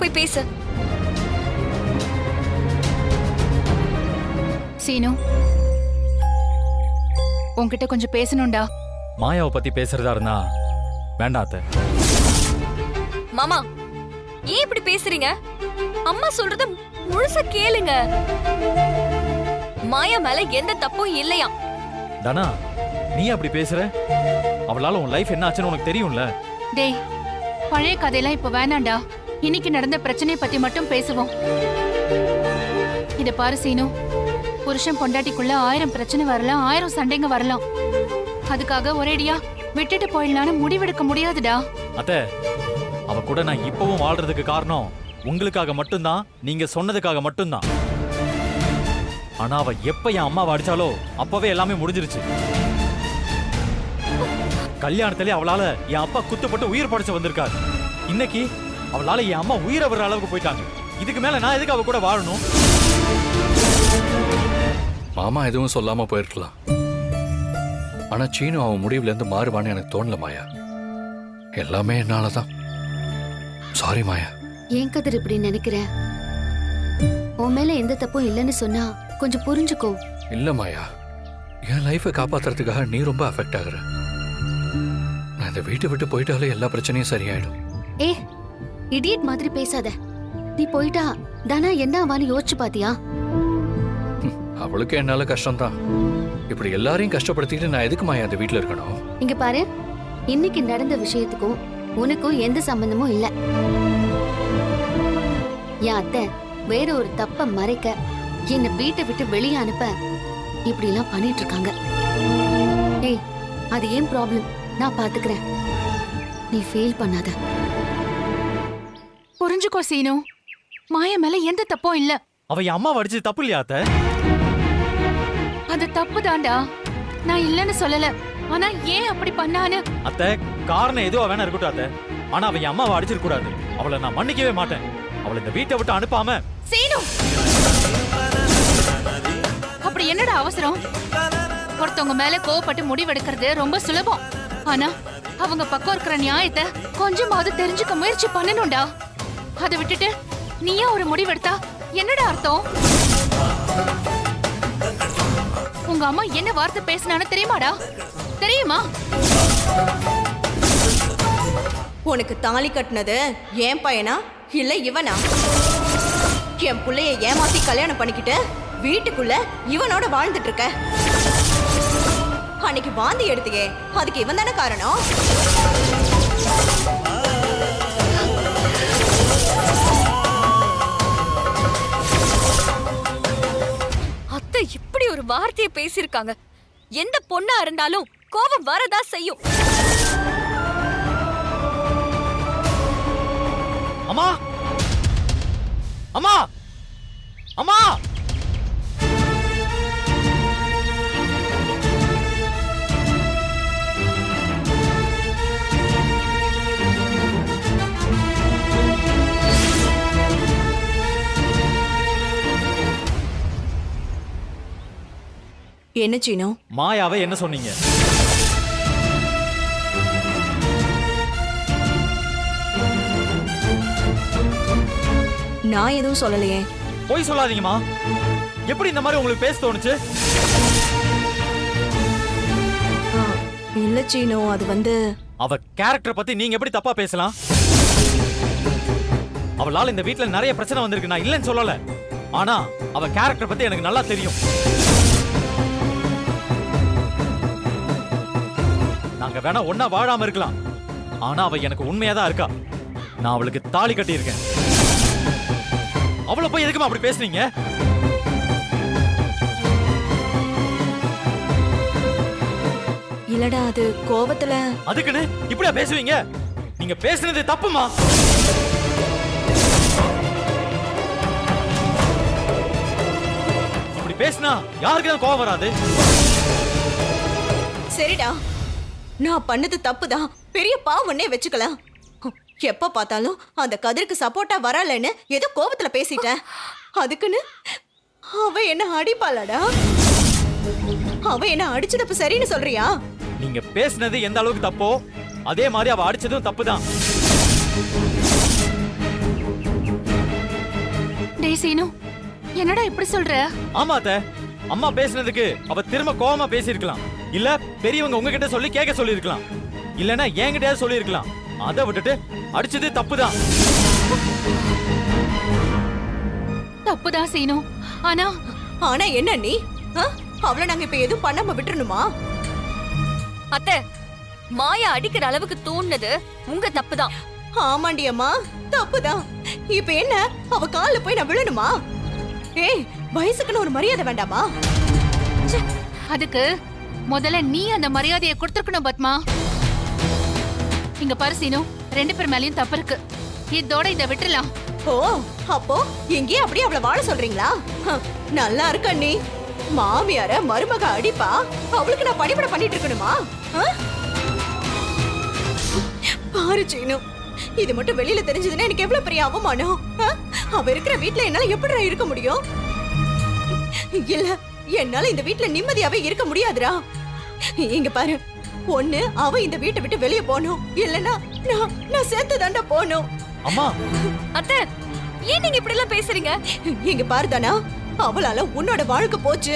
போய் பேசு. சீனு, உன்கிட்ட கொஞ்சம் பேசணும்டா. மாயாவை பத்தி பேசுறதா இருந்தா வேண்டாம் அத்தை. மாமா, ஏன் இப்படி பேசுறீங்க? அம்மா சொல்றத முழுசா கேளுங்க. மாயா மேல எந்த தப்பும் இல்லையா? தனா, நீ அப்படி பேசுற? அவளால உன் லைஃப் என்ன ஆச்சுன்னு உனக்கு தெரியும்ல. டேய், பழைய கதையெல்லாம் இப்ப வேணாண்டா. இன்னைக்கு நடந்த பிரச்சனையை பத்தி மட்டும் பேசுவோம். இத பாரு சீனு, புருஷன் பொண்டாட்டிக்குள்ள 1000 பிரச்சனை வரலாம், 1000 சண்டைங்க வரலாம். அதுக்காக ஒரேடியா விட்டுட்டு போயிடலான்னு முடிவெடுக்க முடியாதுடா. அத்தை, அவ கூட நான் இப்பவும் வாழ்றதுக்கு காரணம் உங்களுக்காக மட்டும்தான், நீங்க சொன்னதுக்காக மட்டும்தான். ஆனா அவ எப்ப என் அம்மாவை அடிச்சாலோ அப்பவே எல்லாமே முடிஞ்சிருச்சு. கல்யாணத்திலே அவளால என் அப்பா குத்துப்பட்டு உயிர் படைச்சு வந்திருக்காரு. இன்னைக்கு அவளால என் அம்மா உயிரை வர்ற அளவுக்கு போயிட்டாங்க. இதுக்கு மேல நான் எதுக்கு அவ கூட வாழணும்? மாமா எதுவும் சொல்லாம போயிருக்கலாம். ஆனா சீனு அவன் முடிவுல இருந்து மாறுவான்னு எனக்கு தோணல மாயா. எல்லாமே என்னாலதான். சாரி மாயா. ஏன் கதிர் இப்படி நினைக்கிற? உன் மேல எந்த தப்பும் இல்லைன்னு சொன்னா கொஞ்சம் புரிஞ்சுக்கோ. இல்ல மாயா, என் லைஃபை காப்பாத்துறதுக்காக நீ ரொம்ப அஃபெக்ட் ஆகுற. நான் இந்த வீட்டை விட்டு போயிட்டாலே எல்லா பிரச்சனையும் சரியாயிடும். ஏ, இடியட் மாதிரி பேசாத. நீ போயிட்டா தானா என்ன ஆவான்னு யோசிச்சு பாத்தியா? அவளுக்கு என்னால கஷ்டம்தான். இப்படி எல்லாரையும் கஷ்டப்படுத்திட்டு நான் எதுக்கு மாயா அந்த வீட்டுல இருக்கணும்? இங்க பாரு, இன்னைக்கு நடந்த விஷயத்துக்கும் உனக்கும் எந்த சம்பந்தமும் இல்ல. என் அத்தை வேற ஒரு தப்ப மறைக்க என்ன வீட்டை விட்டு வெளியே அனுப்ப இப்படி எல்லாம் பண்ணிட்டு இருக்காங்க. ஏய், அது ஏன் ப்ராப்ளம், நான் பாத்துக்கிறேன். நீ ஃபீல் பண்ணாத. புரிஞ்சுக்கோ சீனு, மாயா மேல எந்த தப்பும் இல்ல. அவ என் அம்மாவை அடிச்சது தப்பு இல்லையா அத்தை? அது தப்பு தான்டா, நான் இல்லன்னு சொல்லல. ஆனா ஏன் அப்படி பண்ணான்னு? அத்தை, காரணம் எதுவா வேணா இருக்கட்டும் அத்தை. ஆனா அவ என் அம்மாவை அடிச்சிருக்க கூடாது. அவளை நான் மன்னிக்கவே மாட்டேன். அவளை இந்த வீட்டை விட்டு அனுப்பாம. சீனு, அப்படி என்னடா அவசரம்? ஒருத்தவங்க மேல கோவப்பட்டு முடிவெடுக்கிறது ரொம்ப சுலபம். ஆனா அவங்க பக்கம் இருக்கிற நியாயத்தை கொஞ்சமாவது தெரிஞ்சுக்க முயற்சி பண்ணணும்டா. அதை விட்டுட்டு நீயா ஒரு முடிவெடுத்தா என்னடா அர்த்தம்? உங்க அம்மா என்ன வார்த்தை பேசினான்னு தெரியுமாடா? தெரியுமா? உனக்கு தாலி கட்டினது என் பையனா இல்ல இவனா? என் புள்ளைய ஏமாத்தி கல்யாணம் பண்ணிக்கிட்டு வீட்டுக்குள்ள இவனோட வாழ்ந்துட்டு இருக்க. அன்னைக்கு வாந்தி எடுத்துக்கே, அதுக்கு இவன் தானே காரணம். அத்தை இப்படி ஒரு வார்த்தையை பேசியிருக்காங்க. எந்த பொண்ணா இருந்தாலும் கோபம் வரதா செய்யும். அம்மா, அம்மா, அம்மா! என்ன சீனோ? மாயாவை என்ன சொன்னீங்க? நான் எதுவும் சொல்லலையே. போய் சொல்லாதீங்கம்மா. எப்படி இந்த மாதிரி உங்களுக்கு பேச தோணுச்சு? இல்ல சீனோ, அது அவ கேரக்டர் பத்தி நீங்க எப்படி தப்பா பேசலாம்? அவளால இந்த வீட்ல நிறைய பிரச்சனை வந்திருக்கு, நான் இல்லைன்னு சொல்லல. ஆனா அவ கேரக்டர் பத்தி எனக்கு நல்லா தெரியும். நாங்க வேணா ஒன்னா வாழாம இருக்கலாம், ஆனா அவ எனக்கு உண்மையாதான் இருக்கா. நான் அவளுக்கு தாலி கட்டி இருக்கேன். அவளை போய் எதுக்குமா அப்படி பேசுறீங்க? இல்லடா, அது கோபத்துல. அதுக்குன்னு இப்படியா பேசுவீங்க? நீங்க பேசுனது தப்புமா. அப்படி பேசினா யாருக்கு தான் கோபம் வராது? சரிடா, நான் பண்ணது தப்புதான், பெரிய பாவன்னே வச்சுக்கலாம். எப்ப பார்த்தாலும் அந்த கதிருக்கு சப்போர்ட்டா வரலன்னு ஏதோ கோபத்துல பேசிட்டேன். அதுக்குன்னு அவ என்ன அடிப்பாளடா? அவ என்ன அடிச்சதப்பு சரின்னு சொல்றியா? நீங்க பேசுனது எந்த அளவுக்கு தப்போ அதே மாதிரி அவ அடிச்சதும் தப்புதான். சீனு என்னடா இப்படி சொல்ற? ஆமா அத்தை, அம்மா பேசுனதுக்கு அவ திரும்ப கோவமா பேசியிருக்கலாம். இல்ல பெரியவங்க உங்ககிட்ட சொல்லி கேட்க சொல்லியிருக்கலாம். இல்லனா என்கிட்டயாவது சொல்லியிருக்கலாம். அதை விட்டுட்டு அடிச்சது தப்புதான். தப்புதான் சீனு. ஆனா ஆனா என்ன நீ அவளை நாங்க இப்ப எதுவும் பண்ணாம விட்டுறணுமா? அத்தை, மாயா அடிக்கிற அளவுக்கு தூண்டுனது உங்க தப்புதான். ஆமாண்டி அம்மா, தப்புதான். இப்ப என்ன அவ கால்ல போய் நான் விழணுமா? ஏய், வயசுக்குன்னு ஒரு மரியாதை வேண்டாமா? அதுக்கு முதல்ல நீ அந்த மரியாதையை கொடுத்துருக்கணும் பத்மா. இங்க பாரு சீனு, 2 பேர் மேலயும் தப்பு இருக்கு. இதோட இதை விட்டுலாம். ஓ, அப்போ இங்கே அப்படியே அவளை வாழ சொல்றீங்களா? நல்லா இருக்க நீ. மாமியார மருமக அடிப்பா, அவளுக்கு நான் பணிபட பண்ணிட்டு இருக்கணுமா? பாரு சீனு, இது மட்டும் வெளியில தெரிஞ்சதுன்னா எனக்கு எவ்வளவு பெரிய அவமானம். அவ இருக்கிற வீட்ல என்னால எப்படி இருக்க முடியும்? இல்ல, என்னால இந்த வீட்ல நிம்மதியாவே இருக்க முடியாதுடா. இங்க பாரு, ஒண்ணு அவ இந்த வீட்டை விட்டு வெளியே போகணும், இல்லன்னா நான் சேர்த்து தாண்டா போகணும். அம்மா, அத்தை, ஏன் நீங்க இப்படி எல்லாம் பேசுறீங்க? இங்க பாருதானா, அவளால உன்னோட வாழ்க்கை போச்சு.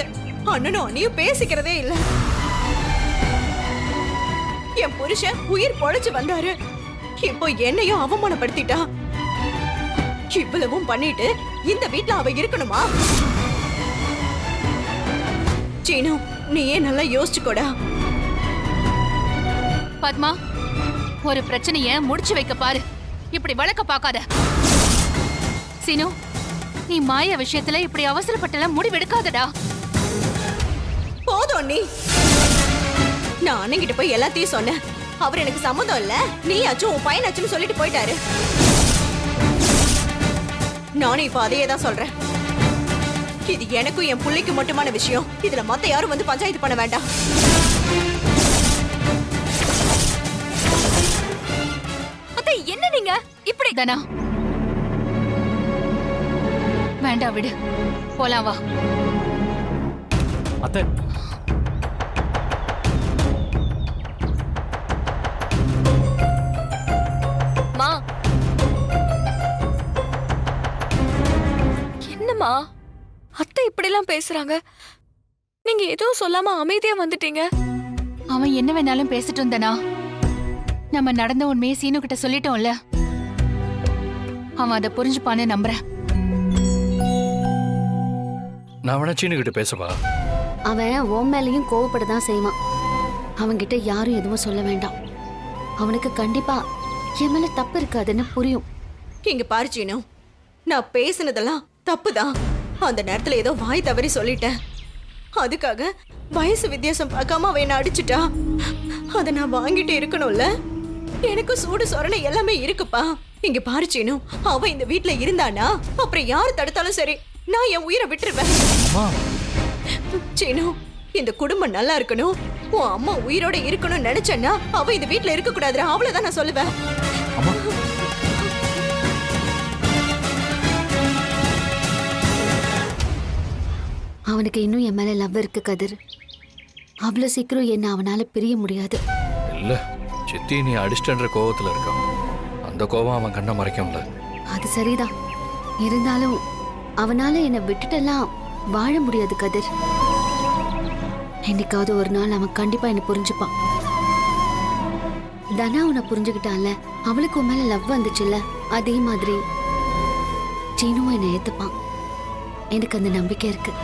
அண்ணனும் அண்ணியும் பேசிக்கிறதே இல்ல. என் புருஷன் உயிர் பொழைச்சு வந்தாரு, இப்போ என்னையும் அவமானப்படுத்திட்டா. இவ்வளவும் பண்ணிட்டு இந்த வீட்ல அவ இருக்கணுமா? சீனு, நீயே நல்லா யோசிச்சுக்கோடா. பத்மா, ஒரு பிரச்சனைய முடிச்சு வைக்க பாரு, இப்படி வழக்க பார்க்காத. சீனு, நீ மாயா விஷயத்துல இப்படி அவசரப்பட்டெல்லாம் முடிவெடுக்காதடா. போதும் நீ. நான் அண்ணங்கிட்ட போய் எல்லாத்தையும் சொன்னேன். அவர் எனக்கு சம்மதம் இல்ல, நீயாச்சும் உன் பையனாச்சும் சொல்லிட்டு போயிட்டாரு. நானும் இப்ப அதையே தான் சொல்றேன். இது எனக்கும் என் பிள்ளைக்கு மட்டுமான விஷயம். இதுல மத்த யாரும் வந்து பஞ்சாயத்து பண்ண வேண்டாம். அத்தை, என்ன நீங்க இப்படி? தனா, வேண்டாம் விடு, போலாம் வா. அத்தை, மா, என்னம்மா அத்தை இப்படி எல்லாம் பேசுறாங்க? நீங்க எதுவும் சொல்லாம அமைதியா வந்துட்டீங்க. அவன் என்ன வேணாலும் பேசிட்டு தனா. நம்ம நடந்த உண்மையை சீனு கிட்ட சொல்லிட்டோம்ல, அவன் அதை புரிஞ்சுப்பான்னு நம்புறேன். நான் வேணா சீனு கிட்ட பேசவா? அவன் உன் மேலேயும் கோவப்படதான் செய்வான். அவன்கிட்ட யாரும் எதுவும் சொல்ல வேண்டாம். அவனுக்கு கண்டிப்பா என் மேல தப்பு இருக்காதுன்னு புரியும். இங்க பாரு சீனு, நான் பேசினதெல்லாம் தப்புதான். அந்த நேரத்துல ஏதோ வாய் தவறி சொல்லிட்டேன். அதுக்காக வயசு வித்தியாசம் பார்க்காம அவ என்ன அடிச்சுட்டா. அதை நான் வாங்கிட்டு இருக்கணும்ல. எனக்கு சூடு சொரணை எல்லாமே இருக்குப்பா. இங்க பாரு சீனு, அவ இந்த வீட்ல இருந்தானா அப்புறம் யாரு தடுத்தாலும் சரி, நான் என் உயிரை விட்டுருவேன். அம்மா, சீனு, இந்த குடும்பம் நல்லா இருக்கணும், உன் அம்மா உயிரோட இருக்கணும்னு நினைச்சேன்னா அவ இந்த வீட்ல இருக்க கூடாதுடா. அவ்வளவுதான் நான் சொல்லுவேன். அம்மா, அவனுக்கு இன்னும் என் மேல லவ் இருக்கு கதிர். அவ்வளவு சீக்கிரம் என்ன அவனால பிரிய முடியாது. இல்ல, சித்தி நீ அடிச்சிட்டன்ற கோவத்துல இருக்கான். அந்த கோவம் அவன் கண்ணை மறைக்கும்ல. அது சரிதான். இருந்தாலும் அவனால என்னை விட்டுட்டெல்லாம் வாழ முடியாது கதிர். என்னைக்காவது ஒரு நாள் அவன் கண்டிப்பா என்ன புரிஞ்சுப்பான். தனா உன்னை புரிஞ்சுக்கிட்டான்ல, அவளுக்கு உன் மேல லவ் வந்துச்சுல்ல, அதே மாதிரி சீனுவும் என்னை ஏத்துப்பான். எனக்கு அந்த நம்பிக்கை இருக்கு.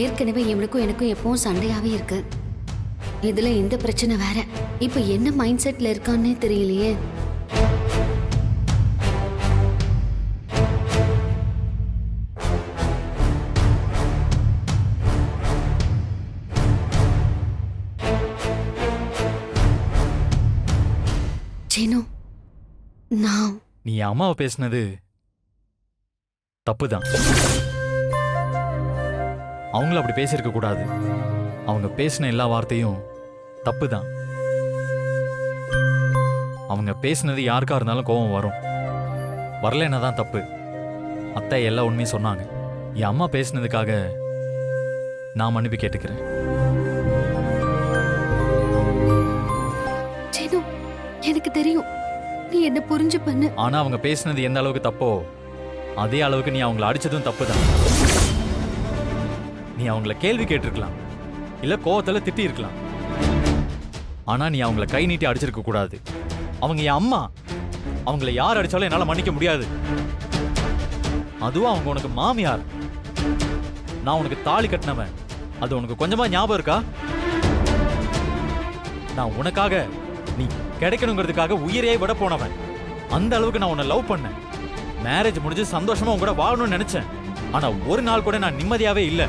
ஏற்கனவே இவனுக்கும் எனக்கும் எப்பவும் சண்டையாவே இருக்கு. இதுல இந்த பிரச்சனை வேற. இப்ப என்ன மைண்ட் செட்ல இருக்கான்னே தெரியலையே. சீனு, நான் நீ என் அம்மாவை பேசுனது தப்புதான். அவங்கள அப்படி பேசியிருக்க கூடாது. அவங்க பேசின எல்லா வார்த்தையும் தப்புதான். அவங்க பேசினது யாருக்கா இருந்தாலும் கோபம் வரும். வரலன்னா தான் தப்பு. அத்தை எல்லா உண்மையும் சொன்னாங்க. என் அம்மா பேசினதுக்காக நான் மன்னிப்பு கேட்டுக்கிறேன். சீனு, எனக்கு தெரியும் நீ என்ன புரிஞ்சு பண்ணு. ஆனா அவங்க பேசினது எந்த அளவுக்கு தப்போ அதே அளவுக்கு நீ அவங்கள அடிச்சதும் தப்பு தான். நீ அவங்கள கேள்வி கேட்டிருக்கலாம், இல்ல கோவத்துல திட்டி இருக்கலாம். ஆனா நீ அவங்கள கை நீட்டி அடிச்சிருக்க கூடாது. அவங்க என் அம்மா, அவங்கள யார் அடிச்சாலும் என்னால மன்னிக்க முடியாது. அதுவும் அவங்க உனக்கு மாமியார். நான் உனக்கு தாலி கட்டினவன், அது உனக்கு கொஞ்சமா ஞாபகம் இருக்கா? நான் உனக்காக நீ கிடைக்கணுங்கிறதுக்காக உயிரையே விட போனவன். அந்த அளவுக்கு நான் உன்னை லவ் பண்ணேன். மேரேஜ் முடிஞ்சு சந்தோஷமா உன் கூட வாழணும்னு நினைச்சேன். ஆனா ஒரு நாள் கூட நான் நிம்மதியாவே இல்லை.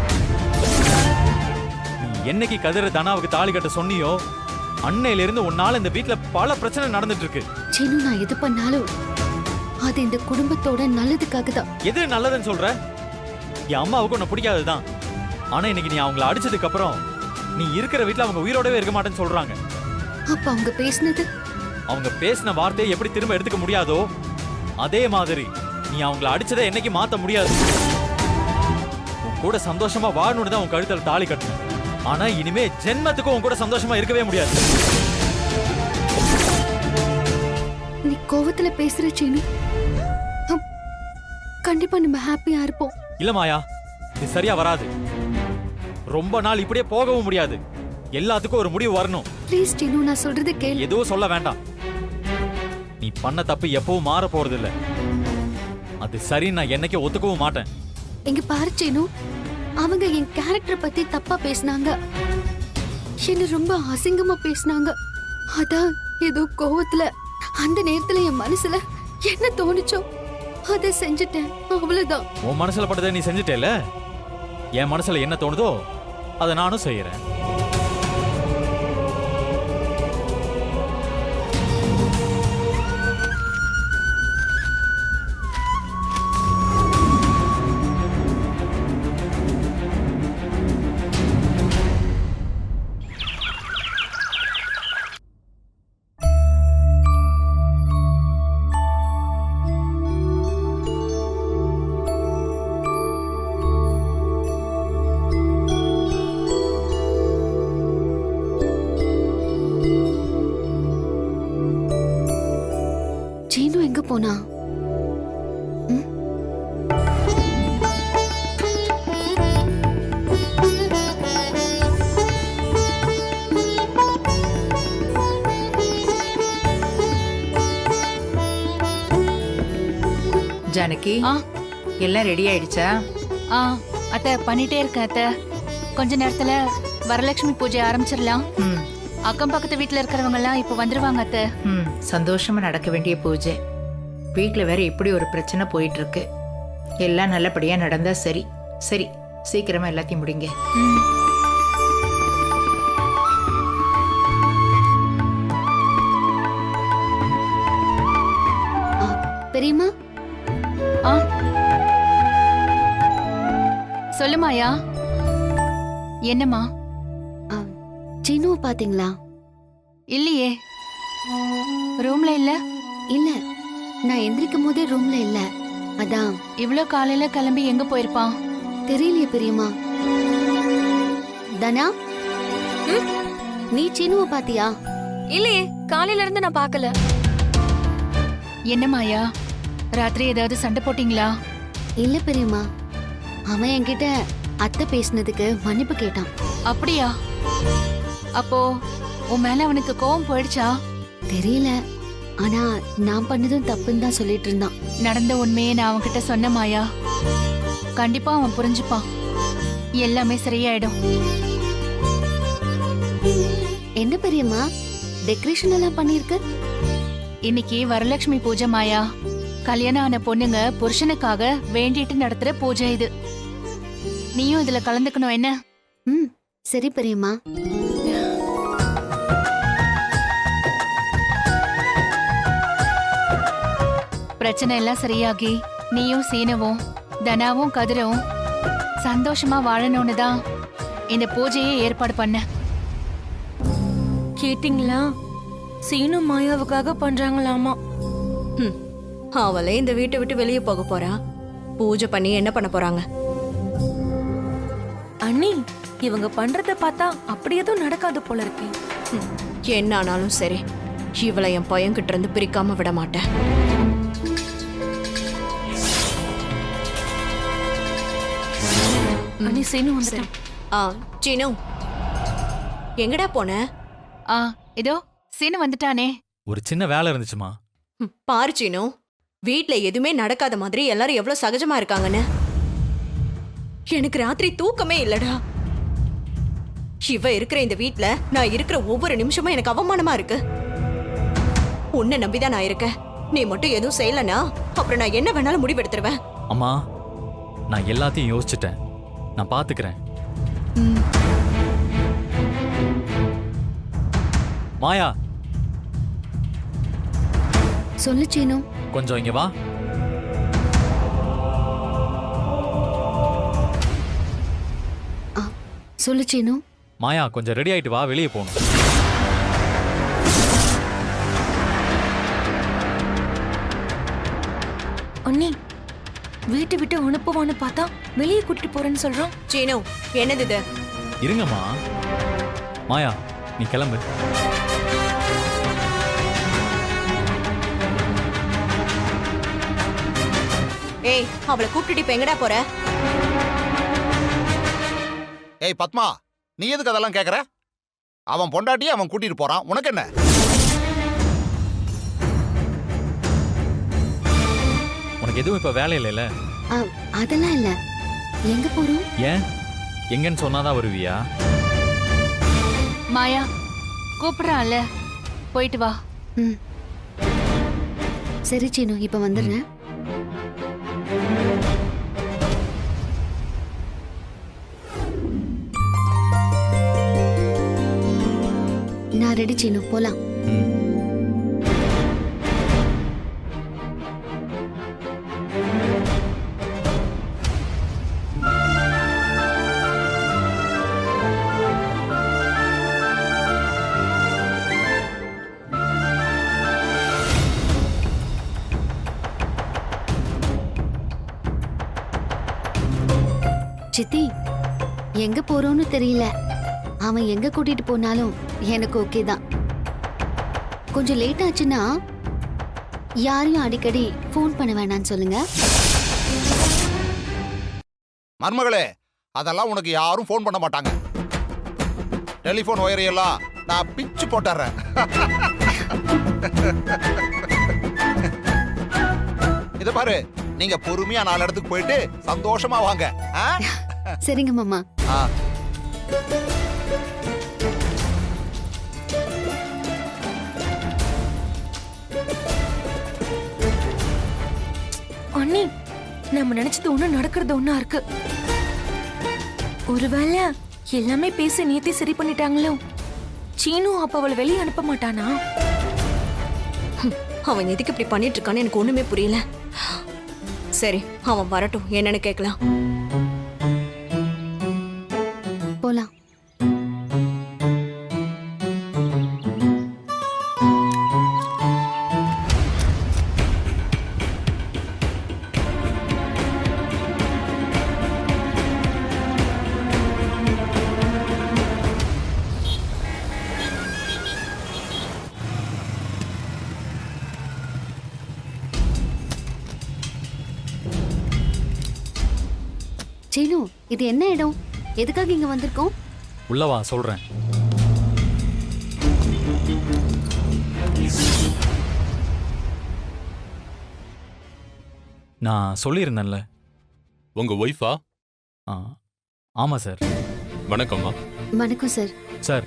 நீ என்னைக்கு கதிர தனாவுக்கு தாலி கட்ட சொன்னியோ அன்னையில இருந்து உன்னால இந்த வீட்டுல பல பிரச்சனை நடந்துட்டு இருக்கு. சீனு, நான் எது பண்ணாலும் அது இந்த குடும்பத்தோட நல்லதுக்காக தான். எது நல்லதுன்னு சொல்ற? என் அம்மாவுக்கு உன்னை பிடிக்காதுதான். ஆனா இன்னைக்கு நீ அவங்கள அடிச்சதுக்கு அப்புறம் நீ இருக்கிற வீட்டுல அவங்க உயிரோடவே இருக்க மாட்டேன்னு சொல்றாங்க. அப்ப அவங்க பேசினது, அவங்க பேசின வார்த்தையை எப்படி திரும்ப எடுத்துக்க முடியாதோ அதே மாதிரி நீ அவங்கள அடிச்சதை என்னைக்கு மாத்த முடியாது. உன் கூட சந்தோஷமா வாழணும்னு தான் உன் கழுத்துல தாலி கட்டணும். ஆனா இனிமே ஜென்மத்துக்கும் உன் கூட சந்தோஷமா இருக்கவே முடியாது. நீ கோவத்துல பேசுற சீனு. கண்டிப்பா நம்ம ஹாப்பியா இருப்போம். இல்ல மாயா, இது சரியா வராது. ரொம்ப நாள் இப்படியே போகவும் முடியாது. எல்லாத்துக்கும் ஒரு முடிவு வரணும். ப்ளீஸ் சீனு, நான் சொல்றது கேளு. எதுவும் சொல்ல வேண்டாம். நீ பண்ண தப்பு எப்பவும் மாற போறது இல்ல. அது சரி, நான் என்னைக்கு ஒத்துக்கவும் மாட்டேன். இங்க பாரு சீனு, அவங்க என் கேரக்டர் பத்தி தப்பா பேசினாங்க. என்ன ரொம்ப அசிங்கமா பேசினாங்க. அதான் ஏதோ கோவத்துல அந்த நேரத்துல என் மனசுல என்ன தோணுச்சோ அதை செஞ்சுட்டேன், அவ்வளவுதான். உன் மனசுல பட்டதை நீ செஞ்சுட்டேல. என் மனசுல என்ன தோணுதோ அதை நானும் செய்யறேன். சீனு எங்க போனா? ஜானகி, ஆ எல்லாம் ரெடி ஆயிடுச்சா? ஆ அத்தை பண்ணிட்டே இருக்கேன் அத்தை. கொஞ்ச நேரத்துல வரலட்சுமி பூஜை ஆரம்பிச்சிடலாம். ம் அக்கம் பக்கத்து வீட்டுல இருக்கிறவங்க எல்லாம் இப்ப வந்துருவாங்க அத்தை. ம் சந்தோஷமா நடக்க வேண்டிய பூஜை. வீட்டில் வேற இப்படி ஒரு பிரச்சனை போயிட்டு இருக்கு. எல்லாம் நல்லபடியா நடந்தா சரி. சரி, சீக்கிரமா எல்லாத்தையும் முடிங்க. ம். பெரியம்மா, ஆ சொல்லுமாயா. என்னம்மா? சீனுவை பாத்தீங்களா? இல்லையே, ரூம்ல இல்ல. இல்ல, நான் எந்திரிக்கும் போதே ரூம்ல இல்ல. அதான். இவ்ளோ காலையில கிளம்பி எங்க போயிருப்பான்? தெரியலையே பெரியம்மா. தனா, நீ சீனுவை பாத்தியா? இல்லையே, காலையில இருந்து நான் பார்க்கல. என்னமாயா, ராத்திரி ஏதாவது சண்டை போட்டீங்களா? இல்ல பெரியம்மா, அவன் என்கிட்ட அத்தை பேசினதுக்கு மன்னிப்பு கேட்டான். அப்படியா? அப்போ உன் மேல அவனுக்கு கோவம் போயிடுச்சா? தெரியல, ஆனா நான் பண்ணதும் தப்புன்னு தான் சொல்லிட்டு இருந்தான். நடந்த உண்மையை நான் அவன்கிட்ட சொன்ன மாயா. கண்டிப்பா அவன் புரிஞ்சுப்பான். எல்லாமே சரியாயிடும். என்ன பெரியம்மா, டெக்கரேஷன் எல்லாம் பண்ணிருக்கு? இன்னைக்கு வரலட்சுமி பூஜை மாயா. கல்யாணம் ஆன பொண்ணுங்க புருஷனுக்காக வேண்டிட்டு நடத்துற பூஜை இது. நீயும் இதுல கலந்துக்கணும் என்ன? ம், சரி பெரியம்மா. பிரச்சனை எல்லாம் சரியாகி நீயும் சீனவும் தனாவும் கதிரவும் சந்தோஷமா வாழணும்னு தான் இந்த பூஜையை ஏற்பாடு பண்ண. கேட்டிங்களா? சீனு மாயாவுக்காக பண்றாங்களாமா. அவளே இந்த வீட்டை விட்டு வெளியே போக போறா. பூஜை பண்ணி என்ன பண்ண போறாங்க? அண்ணி இவங்க பண்றத பார்த்தா அப்படி எதுவும் நடக்காது போல இருக்கு. என்ன ஆனாலும் சரி, இவளை என் பையன்கிட்ட இருந்து பிரிக்காம விட மாட்டேன். அண்ணி சீனு வந்துட்டேன். சீனு, எங்கடா போன? ஆ இதோ சீனு வந்துட்டானே. ஒரு சின்ன வேலை இருந்துச்சுமா. பாரு சீனு, வீட்ல எதுவுமே நடக்காத மாதிரி எல்லாரும் எவ்வளவு சகஜமா இருக்காங்கன்னு. எனக்கு ராத்திரி தூக்கமே இல்லடா. இவ இருக்கிற இந்த வீட்ல நான் இருக்கிற ஒவ்வொரு நிமிஷமும் எனக்கு அவமானமா இருக்கு. உன்னை நம்பிதான் நான் இருக்கேன். நீ மட்டும் எதுவும் செய்யலனா அப்புறம் நான் என்ன வேணாலும் முடிவெடுத்துருவேன். அம்மா, நான் எல்லாத்தையும் யோசிச்சுட்டேன். நான் பாத்துக்கிறேன். மாயா, சொல்லு சீனு. கொஞ்சம் இங்க வா. சொல்லு சீனு. மாயா, கொஞ்சம் ரெடி ஆயிட்டு வா, வெளியே போகணும். அண்ணி வீட்டை விட்டு அனுப்புவான்னு பார்த்தா வெளியே கூட்டிட்டு போறேன்னு சொல்றான். சீனு, என்னது இது? இருங்கம்மா. மாயா, நீ கிளம்பு. ஏய், அவளை கூப்பிட்டுட்டு இப்ப எங்கடா போற? ஏய் பத்மா, நீ எதுக்கு அதெல்லாம் கேக்குற? அவன் பொண்டாட்டியே அவன் கூட்டிட்டு போறான், உனக்கு என்ன? உனக்கு எதுவும் இப்ப வேலை இல்லைல்ல? அதெல்லாம் இல்ல. எங்க போறோம்? ஏன், எங்கன்னு சொன்னாதான் வருவியா? மாயா கூப்பிடுறான்ல, போயிட்டு வா. ம். சரி சீனு, இப்ப வந்துடுறேன். நான் ரெடி சீனு, போலாம். சித்தி, எங்க போறோம்னு தெரியல. அவன் எங்க கூட்டிட்டு போனாலும் எனக்கு ஓகே தான். கொஞ்சம் லேட் ஆச்சுன்னா யாரையும் அடிக்கடி ஃபோன் பண்ண வேணாம்னு சொல்லுங்க. மருமகளே, அதெல்லாம் உனக்கு யாரும் ஃபோன் பண்ண மாட்டாங்க. டெலிபோன் ஒயரையெல்லாம் நான் பிச்சு போட்டுறேன். இத பாரு, நீங்க பொறுமையா 4 இடத்துக்கு போயிட்டு சந்தோஷமா வாங்க. சரிங்க மாமா. அண்ணி நம்ம நினைச்சது ஒண்ணு, நடக்கிறது ஒண்ணா இருக்கு. ஒருவேளை எல்லாமே பேசி நேத்தி சரி பண்ணிட்டாங்களோ? சீனு அப்ப அவளை வெளியே அனுப்ப மாட்டானா? அவன் எதுக்கு இப்படி பண்ணிட்டு இருக்கான்னு எனக்கு ஒண்ணுமே புரியல. சரி, அவன் வரட்டும், என்னன்னு கேட்கலாம். போலாம். சீனு, இது என்ன இடம்? எதுக்காக இங்க வந்திருக்கோம்? உள்ள வா, சொல்றேன். நான் சொல்லியிருந்தேன்ல. உங்க ஒய்ஃபா? ஆமா சார். வணக்கம்மா. வணக்கம் சார். சார்,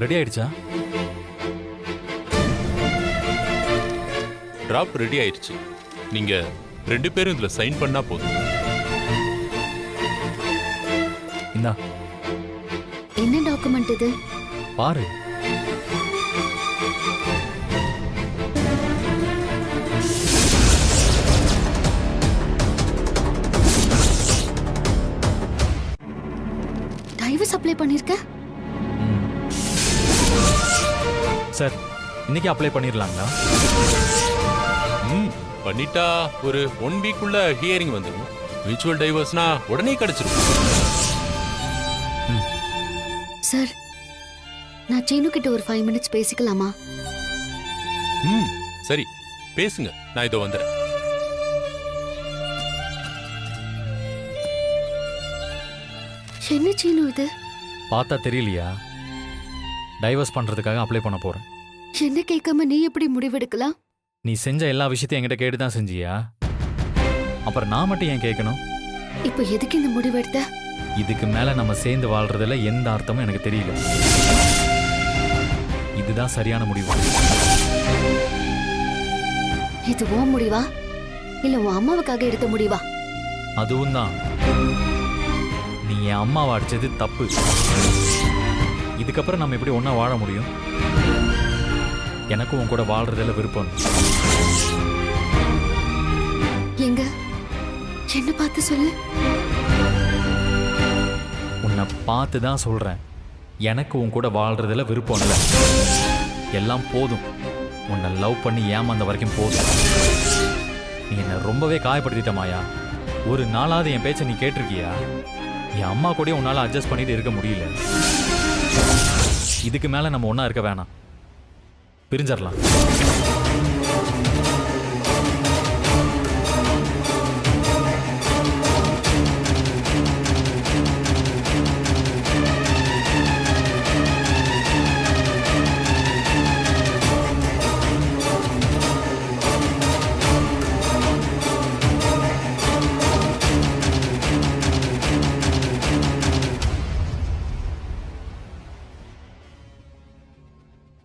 ரெடி ஆயிடுச்சா? டிராஃப்ட் ரெடி ஆயிடுச்சு. நீங்க 2 பேரும் இதுல சைன் பண்ணா போதும். இந்தா. என்ன டாக்குமெண்ட் இது? பாரு. டைவர்ஸ் அப்ளை பண்ணிருக்க? சார், இன்னைக்கு அப்ளை பண்ணிடலாங்களா? பண்ணிட்டா ஒரு 1 வீக்குள்ள ஹியரிங் வந்துடும். மியூச்சுவல் டைவர்ஸ்னா உடனே கிடைச்சிரும். சார், நான் சீனு கிட்ட ஒரு 5 மினிட்ஸ் பேசிக்கலாமா? ம் சரி பேசுங்க, நான் இதோ வந்துடுறேன். என்ன சீனு இது? பார்த்தா தெரியலையா? டைவர்ஸ் பண்றதுக்காக அப்ளை பண்ண போறேன். என்ன கேட்காம நீ எப்படி முடிவெடுக்கலாம்? நீ செஞ்ச எல்லா விஷயத்தையும் என்கிட்ட கேட்டு தான் செஞ்சியா? அப்புறம் நான் மட்டும் ஏன் கேட்கணும்? இப்போ எதுக்கு இந்த முடிவெடுத்த? இதுக்கு மேல நம்ம சேர்ந்து வாழ்றதுல எந்த அர்த்தமும் எனக்கு தெரியல. இதுதான் சரியான முடிவு. இது உன் முடிவா இல்ல உன் அம்மாவுக்காக எடுத்த முடிவா? அதுவும் தான். நீ என் அம்மாவை அடிச்சது தப்பு. இதுக்கப்புறம் நம்ம எப்படி ஒண்ணா வாழ முடியும்? எனக்கும் உன் கூட வாழ்றதுல விருப்பம். எங்க என்ன பார்த்து சொல்லு. உன்னை பார்த்து தான் சொல்றேன். எனக்கு உன் கூட வாழ்றதுல விருப்பம் இல்லை. எல்லாம் போதும். உன்னை லவ் பண்ணி ஏமாந்த வரைக்கும் போதும். நீ என்னை ரொம்பவே காயப்படுத்திட்ட மாயா. ஒரு நாளாவது என் பேச்சை நீ கேட்டிருக்கியா? என் அம்மா கூட உன்னால அட்ஜஸ்ட் பண்ணிட்டு இருக்க முடியல. இதுக்கு மேல நம்ம ஒண்ணா இருக்க வேணாம். பிரிஞ்சிடலாம்.